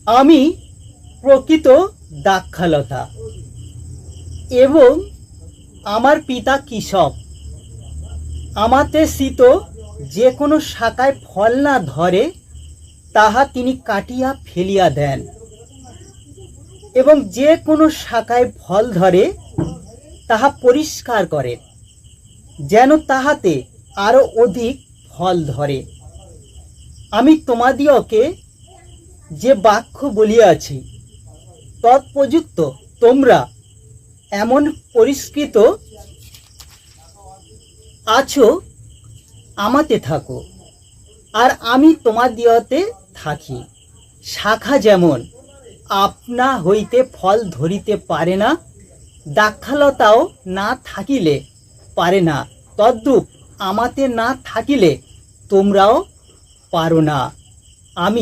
আমি প্রকৃত দাক্ষালতা এবং আমার পিতা কৃষক। আমাতে শীত যে কোনো শাখায় ফল না ধরে তাহা তিনি কাটিয়া ফেলিয়া দেন, এবং যে কোনো শাখায় ফল ধরে তাহা পরিষ্কার করেন, যেন তাহাতে আরো অধিক ফল ধরে। আমি তোমাদিওকে যে বাক্য বলিয়াছি তৎপ্রযুক্ত তোমরা এমন পরিষ্কৃত আছো, আমাতে থাকো আর আমি তোমাদিওতে থাকি। শাখা যেমন আপনা হইতে ফল ধরিতে পারে না, দাক্ষালতাও না থাকিলে পারে না, তদ্রূপ আমাতে না থাকিলে তোমরাও পারো না। আমি